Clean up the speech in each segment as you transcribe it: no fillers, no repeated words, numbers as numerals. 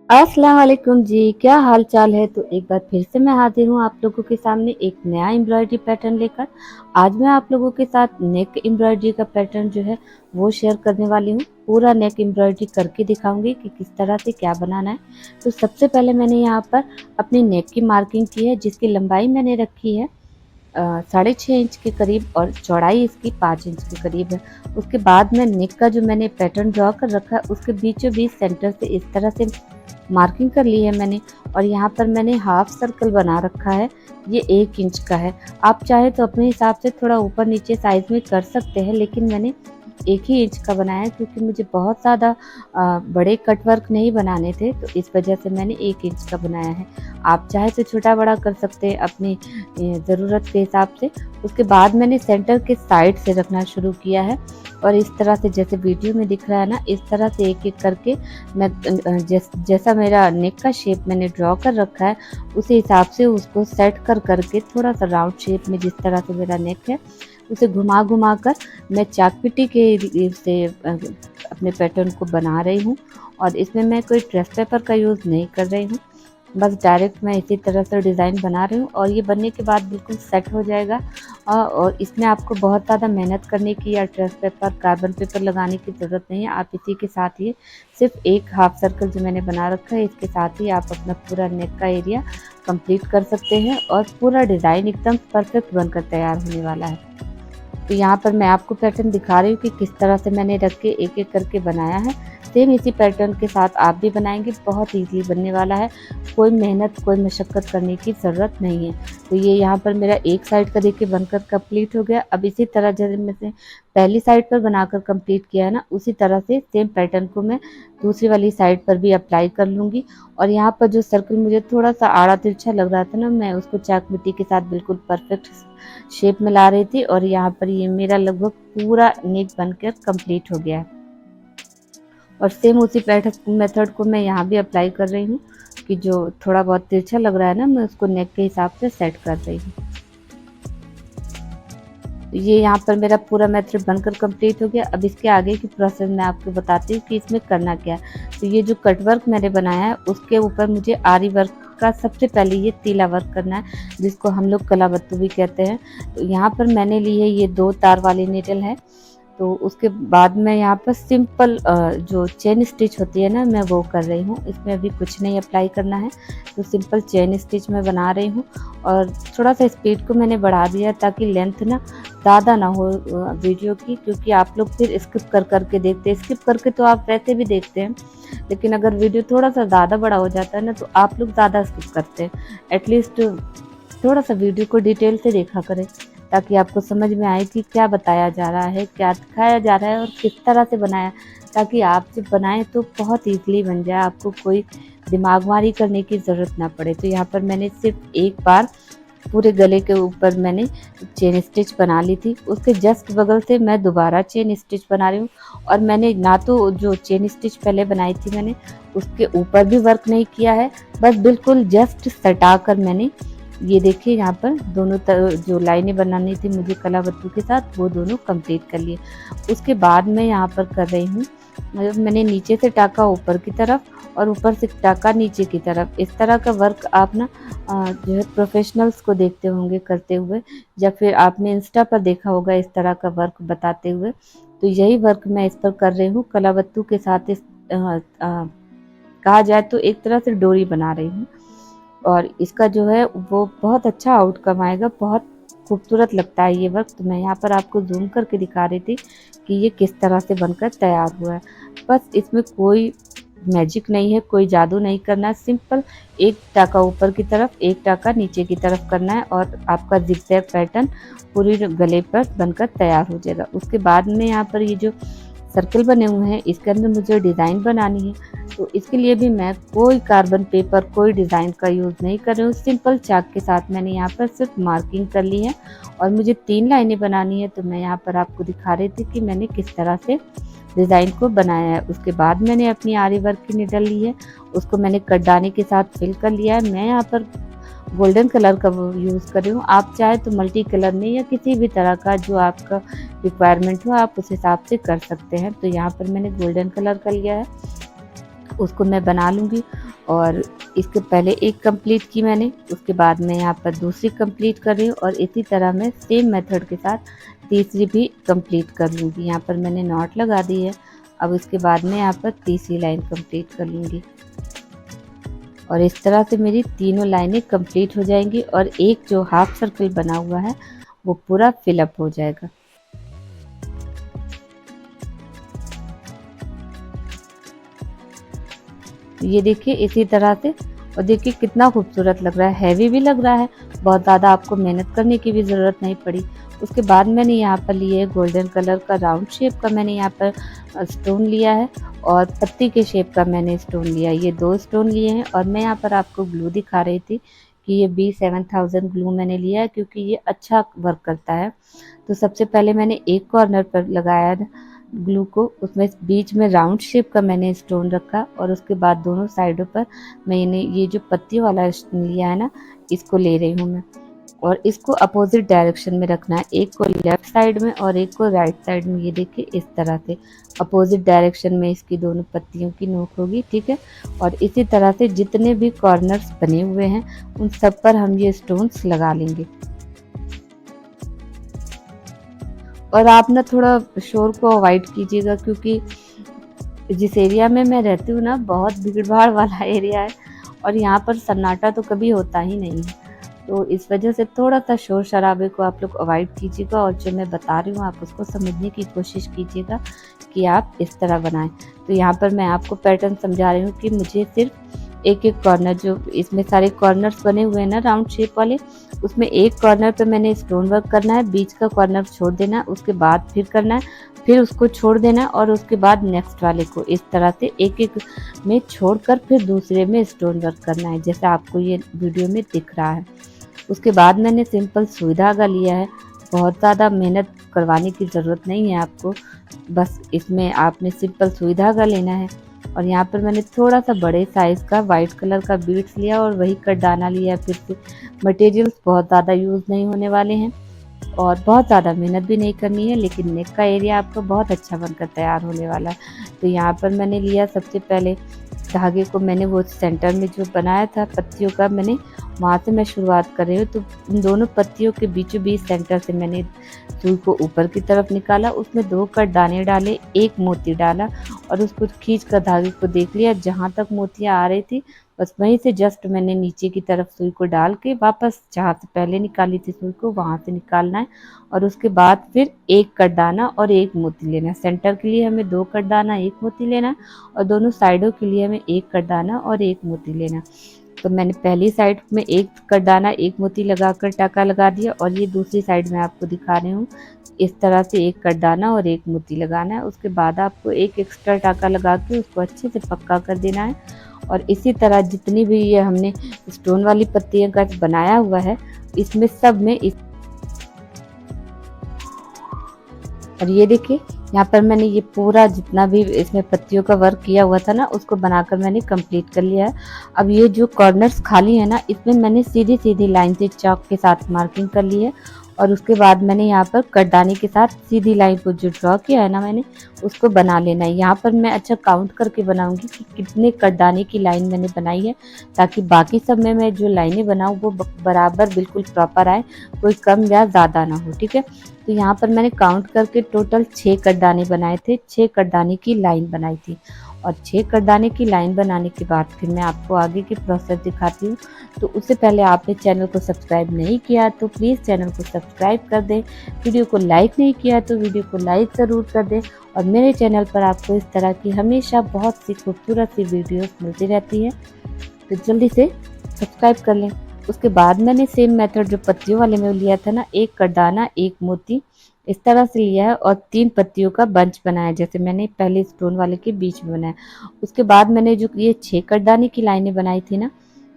अस्सलाम वालेकुम जी, क्या हाल चाल है। तो एक बार फिर से मैं हाजिर हूँ आप लोगों के सामने एक नया एम्ब्रॉयडरी पैटर्न लेकर। आज मैं आप लोगों के साथ नेक एम्ब्रॉयडरी का पैटर्न जो है वो शेयर करने वाली हूँ। पूरा नेक एम्ब्रॉयडरी करके दिखाऊंगी कि किस तरह से क्या बनाना है। तो सबसे पहले मैंने यहाँ पर अपनी नेक की मार्किंग की है, जिसकी लंबाई मैंने रखी है 6.5 इंच के करीब और चौड़ाई इसकी 5 इंच के करीब है। उसके बाद मैं नेक का जो मैंने पैटर्न ड्रॉ कर रखा है उसके बीचों बीच सेंटर से इस तरह से मार्किंग कर ली है मैंने। और यहाँ पर मैंने हाफ सर्कल बना रखा है, ये 1 इंच का है। आप चाहे तो अपने हिसाब से थोड़ा ऊपर नीचे साइज में कर सकते हैं, लेकिन मैंने 1 ही इंच का बनाया है क्योंकि मुझे बहुत ज़्यादा बड़े कट वर्क नहीं बनाने थे, तो इस वजह से मैंने 1 इंच का बनाया है। आप चाहे तो छोटा बड़ा कर सकते हैं अपनी ज़रूरत के हिसाब से। उसके बाद मैंने सेंटर के साइड से रखना शुरू किया है और इस तरह से जैसे वीडियो में दिख रहा है ना, इस तरह से एक एक करके मैं जैसा मेरा नेक का शेप मैंने ड्रॉ कर रखा है उसी हिसाब से उसको सेट कर करके थोड़ा सा राउंड शेप में, जिस तरह से मेरा नेक है उसे घुमा घुमा कर मैं चाक पीटी के से अपने पैटर्न को बना रही हूँ। और इसमें मैं कोई ट्रेस पेपर का यूज़ नहीं कर रही हूँ, बस डायरेक्ट मैं इसी तरह से डिज़ाइन बना रही हूँ और ये बनने के बाद बिल्कुल सेट हो जाएगा। और इसमें आपको बहुत ज़्यादा मेहनत करने की या ट्रेस पेपर, कार्बन पेपर लगाने की ज़रूरत नहीं है। आप इसी के साथ ही सिर्फ एक हाफ सर्कल जो मैंने बना रखा है इसके साथ ही आप अपना पूरा नेक का एरिया कंप्लीट कर सकते हैं और पूरा डिज़ाइन एकदम परफेक्ट बनकर तैयार होने वाला है। तो यहाँ पर मैं आपको पैटर्न दिखा रही हूँ कि किस तरह से मैंने रख के एक एक करके बनाया है। सेम इसी पैटर्न के साथ आप भी बनाएंगे, बहुत ईजीली बनने वाला है। कोई मेहनत कोई मशक्क़त करने की ज़रूरत नहीं है। तो ये यहाँ पर मेरा एक साइड का देखिए बनकर कंप्लीट हो गया। अब इसी तरह जैसे मैंने पहली साइड पर बनाकर कंप्लीट किया है ना, उसी तरह से सेम पैटर्न को मैं दूसरी वाली साइड पर भी अप्लाई कर लूँगी। और यहाँ पर जो सर्कल मुझे थोड़ा सा आड़ा तिरछा लग रहा था ना, मैं उसको चाक मिट्टी के साथ बिल्कुल परफेक्ट शेप में ला रही थी और यहाँ पर ये मेरा लगभग पूरा नेक बनकर कंप्लीट हो गया है। और सेम उसी पैटर्न मेथड को मैं यहाँ भी अप्लाई कर रही हूँ कि जो थोड़ा बहुत तिरछा लग रहा है ना, मैं उसको नेक के हिसाब से सेट कर रही हूँ। तो ये यहाँ पर मेरा पूरा मेथड बनकर कंप्लीट हो गया। अब इसके आगे की प्रोसेस मैं आपको बताती हूँ कि इसमें करना क्या है। तो ये जो कट वर्क मैंने बनाया है उसके ऊपर मुझे आरी वर्क का सबसे पहले ये तीला वर्क करना है, जिसको हम लोग कलाबत्तू भी कहते हैं। तो यहाँ पर मैंने ली है ये 2 तार वाली नीडल है। तो उसके बाद मैं यहाँ पर सिंपल जो चेन स्टिच होती है ना, मैं वो कर रही हूँ। इसमें अभी कुछ नहीं अप्लाई करना है, तो सिंपल चेन स्टिच मैं बना रही हूँ। और थोड़ा सा स्पीड को मैंने बढ़ा दिया ताकि लेंथ ना ज़्यादा ना हो वीडियो की, क्योंकि आप लोग फिर स्किप कर करके देखते हैं। स्किप करके तो आप वैसे भी देखते हैं, लेकिन अगर वीडियो थोड़ा सा ज़्यादा बड़ा हो जाता है ना, तो आप लोग ज़्यादा स्किप करते हैं। एटलीस्ट थोड़ा सा वीडियो को डिटेल से देखा करें, ताकि आपको समझ में आए कि क्या बताया जा रहा है, क्या दिखाया जा रहा है और किस तरह से बनाया, ताकि आप जब बनाएं तो बहुत ईजिली बन जाए, आपको कोई दिमागमारी करने की ज़रूरत ना पड़े। तो यहाँ पर मैंने सिर्फ एक बार पूरे गले के ऊपर मैंने चेन स्टिच बना ली थी, उसके जस्ट बगल से मैं दोबारा चेन स्टिच बना रही हूँ। और मैंने ना तो जो चेन स्टिच पहले बनाई थी मैंने उसके ऊपर भी वर्क नहीं किया है, बस बिल्कुल जस्ट सटा कर मैंने ये देखिए यहाँ पर दोनों जो लाइनें बनानी थी मुझे कलाबत्तू के साथ, वो दोनों कंप्लीट कर लिए। उसके बाद मैं यहाँ पर कर रही हूँ, मतलब मैंने नीचे से टाका ऊपर की तरफ और ऊपर से टाका नीचे की तरफ। इस तरह का वर्क आप ना जो है प्रोफेशनल्स को देखते होंगे करते हुए, या फिर आपने इंस्टा पर देखा होगा इस तरह का वर्क बताते हुए। तो यही वर्क मैं इस पर कर रही हूँ कलाबत्तू के साथ। कहा जाए तो एक तरह से डोरी बना रही हूँ और इसका जो है वो बहुत अच्छा आउटकम आएगा, बहुत खूबसूरत लगता है ये वर्क। तो मैं यहाँ पर आपको जूम करके दिखा रही थी कि ये किस तरह से बनकर तैयार हुआ है। बस इसमें कोई मैजिक नहीं है, कोई जादू नहीं करना है, सिंपल एक टाका ऊपर की तरफ एक टाका नीचे की तरफ करना है और आपका जिगजैग पैटर्न पूरी गले पर बनकर तैयार हो जाएगा। उसके बाद में यहाँ पर ये जो सर्कल बने हुए हैं इसके अंदर मुझे डिज़ाइन बनानी है, तो इसके लिए भी मैं कोई कार्बन पेपर कोई डिज़ाइन का यूज़ नहीं कर रही हूँ। सिंपल चाक के साथ मैंने यहाँ पर सिर्फ मार्किंग कर ली है और मुझे 3 लाइनें बनानी है। तो मैं यहाँ पर आपको दिखा रही थी कि मैंने किस तरह से डिज़ाइन को बनाया है। उसके बाद मैंने अपनी आरी वर्क की निडल ली है, उसको मैंने कटदाने के साथ फिल कर लिया है। मैं यहाँ पर गोल्डन कलर का वो यूज़ कर रही हूँ, आप चाहे तो मल्टी कलर में या किसी भी तरह का जो आपका रिक्वायरमेंट हो आप उस हिसाब से कर सकते हैं। तो यहाँ पर मैंने गोल्डन कलर का लिया है उसको मैं बना लूँगी। और इसके पहले एक कंप्लीट की मैंने, उसके बाद मैं यहाँ पर दूसरी कंप्लीट कर रही हूँ और इसी तरह मैं सेम मेथड के साथ तीसरी भी कंप्लीट कर लूँगी। यहाँ पर मैंने नॉट लगा दी है। अब इसके बाद मैं यहाँ पर तीसरी लाइन कंप्लीट कर लूँगी और इस तरह से मेरी तीनों लाइनें कंप्लीट हो जाएंगी और एक जो हाफ सर्कल बना हुआ है वो पूरा फिलअप हो जाएगा। ये देखिए इसी तरह से, और देखिए कितना खूबसूरत लग रहा है, हैवी भी लग रहा है, बहुत ज़्यादा आपको मेहनत करने की भी ज़रूरत नहीं पड़ी। उसके बाद मैंने यहाँ पर लिए गोल्डन कलर का राउंड शेप का मैंने यहाँ पर स्टोन लिया है और पत्ती के शेप का मैंने स्टोन लिया है। ये 2 स्टोन लिए हैं और मैं यहाँ पर आपको ग्लू दिखा रही थी कि ये B7000 ग्लू मैंने लिया है क्योंकि ये अच्छा वर्क करता है। तो सबसे पहले मैंने एक कॉर्नर पर लगाया ग्लू को, उसमें बीच में राउंड शेप का मैंने स्टोन रखा और उसके बाद दोनों साइडों पर मैंने ये जो पत्तियों वाला लिया है ना, इसको ले रही हूँ मैं और इसको अपोजिट डायरेक्शन में रखना है, एक को लेफ्ट साइड में और एक को राइट साइड में। ये देखिए इस तरह से अपोजिट डायरेक्शन में इसकी दोनों पत्तियों की नोक होगी, ठीक है। और इसी तरह से जितने भी कॉर्नर्स बने हुए हैं उन सब पर हम ये स्टोन्स लगा लेंगे। और आप ना थोड़ा शोर को अवॉइड कीजिएगा क्योंकि जिस एरिया में मैं रहती हूँ ना, बहुत भीड़-भाड़ वाला एरिया है और यहाँ पर सन्नाटा तो कभी होता ही नहीं है। तो इस वजह से थोड़ा-सा शोर-शराबे को आप लोग अवॉइड कीजिएगा और जो मैं बता रही हूँ आप उसको समझने की कोशिश कीजिएगा कि आप इस तरह बनाएँ। तो यहाँ पर मैं आपको पैटर्न समझा रही हूँ कि मुझे सिर्फ एक-एक कॉर्नर, जो इसमें सारे कॉर्नर्स बने हुए हैं ना राउंड शेप वाले, उसमें एक कॉर्नर पे मैंने स्टोन वर्क करना है, बीच का कॉर्नर छोड़ देना है, उसके बाद फिर करना है, फिर उसको छोड़ देना और उसके बाद नेक्स्ट वाले को इस तरह से एक-एक में छोड़कर फिर दूसरे में स्टोन वर्क करना है, जैसा आपको ये वीडियो में दिख रहा है। उसके बाद मैंने सिंपल सुई धागा लिया है, बहुत ज़्यादा मेहनत करवाने की ज़रूरत नहीं है आपको, बस इसमें आपने सिंपल सुई धागा लेना है। और यहाँ पर मैंने थोड़ा-सा बड़े साइज़ का वाइट कलर का बीड्स लिया और वही कटदाना लिया। फिर से मटेरियल्स बहुत ज़्यादा यूज़ नहीं होने वाले हैं और बहुत ज़्यादा मेहनत भी नहीं करनी है, लेकिन नेक का एरिया आपका बहुत अच्छा बनकर तैयार होने वाला है। तो यहाँ पर मैंने लिया सबसे पहले धागे को, मैंने वो सेंटर में जो बनाया था पत्तियों का, मैंने वहाँ से मैं शुरुआत कर रही हूँ। तो इन दोनों पत्तियों के बीचों बीच सेंटर से मैंने सुई को ऊपर की तरफ निकाला, उसमें 2 कटदाने डाले, 1 मोती डाला और उसको खींच कर धागे को देख लिया, जहाँ तक मोतियाँ आ रही थी बस वहीं से जस्ट मैंने नीचे की तरफ सुई को डाल के वापस जहाँ से पहले निकाली थी सुई को वहाँ से निकालना है। और उसके बाद फिर 1 कटदाना और 1 मोती लेना है। सेंटर के लिए हमें 2 कटदाना 1 मोती लेना है और दोनों साइडों के लिए हमें 1 कटदाना और 1 मोती लेना है। तो मैंने पहली साइड में 1 कटदाना 1 मोती लगाकर टाँका लगा दिया और ये दूसरी साइड में आपको दिखा रही हूँ, इस तरह से 1 कटदाना और 1 मोती लगाना है। उसके बाद आपको एक एक्स्ट्रा टाँका लगा के उसको अच्छे से पक्का कर देना है। और इसी तरह जितनी भी ये हमने स्टोन वाली पत्तियों का बनाया हुआ है, इसमें सब में इस और ये देखिए यहाँ पर मैंने ये पूरा जितना भी इसमें पत्तियों का वर्क किया हुआ था ना, उसको बनाकर मैंने कंप्लीट कर लिया है। अब ये जो कॉर्नर्स खाली है ना, इसमें मैंने सीधी-सीधी लाइन से चॉक के साथ मार्किंग कर ली है और उसके बाद मैंने यहाँ पर कटदाने के साथ सीधी लाइन को जो ड्रॉ किया है ना मैंने, उसको बना लेना है। यहाँ पर मैं अच्छा काउंट करके बनाऊँगी कि कितने कटदाने की लाइन मैंने बनाई है, ताकि बाकी सब में मैं जो लाइनें बनाऊँ वो बराबर बिल्कुल प्रॉपर आए, कोई कम या ज़्यादा ना हो, ठीक है। तो यहाँ पर मैंने काउंट करके टोटल 6 कटदाने बनाए थे, 6 कटदाने की लाइन बनाई थी और 6 कटदाने की लाइन बनाने के बाद फिर मैं आपको आगे की प्रोसेस दिखाती हूँ। तो उससे पहले आपने चैनल को सब्सक्राइब नहीं किया तो प्लीज़ चैनल को सब्सक्राइब कर दें, वीडियो को लाइक नहीं किया तो वीडियो को लाइक ज़रूर कर दें और मेरे चैनल पर आपको इस तरह की हमेशा बहुत सी खूबसूरत सी वीडियोस मिलती रहती है, तो जल्दी से सब्सक्राइब कर लें। उसके बाद मैंने सेम मेथड जो पत्तियों वाले में लिया था ना, 1 कटदाना 1 मोती इस तरह से लिया है और 3 पत्तियों का बंच बनाया, जैसे मैंने पहले स्टोन वाले के बीच में बनाया। उसके बाद मैंने जो ये 6 कटदाने की लाइनें बनाई थी ना,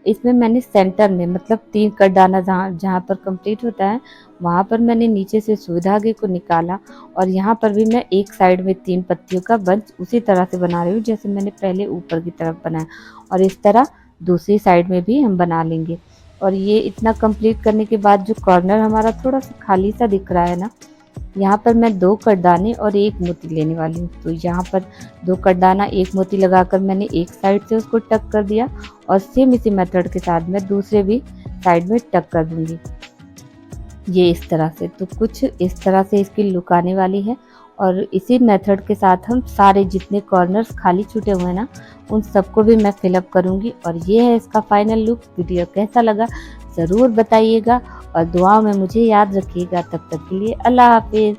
इसमें मैंने सेंटर में मतलब 3 कटदाना जहाँ जहाँ पर कंप्लीट होता है वहाँ पर मैंने नीचे से सुई धागे को निकाला और यहाँ पर भी मैं एक साइड में 3 पत्तियों का बंच उसी तरह से बना रही हूँ जैसे मैंने पहले ऊपर की तरफ बनाया और इस तरह दूसरी साइड में भी हम बना लेंगे। और ये इतना कंप्लीट करने के बाद जो कॉर्नर हमारा थोड़ा सा खाली सा दिख रहा है ना, यहाँ पर मैं 2 कटदाने और 1 मोती लेने वाली हूँ। तो यहाँ पर 2 कटदाना 1 मोती लगाकर मैंने एक साइड से उसको टक कर दिया और सेम इसी मेथड के साथ मैं दूसरे भी साइड में टक कर दूँगी। ये इस तरह से, तो कुछ इस तरह से इसकी लुक आने वाली है और इसी मेथड के साथ हम सारे जितने कॉर्नर्स खाली छूटे हुए हैं ना, उन सबको भी मैं फिल अप करूँगी और ये है इसका फाइनल लुक। वीडियो कैसा लगा ज़रूर बताइएगा और दुआओं में मुझे याद रखिएगा। तब तक के लिए अल्लाह हाफ़िज़।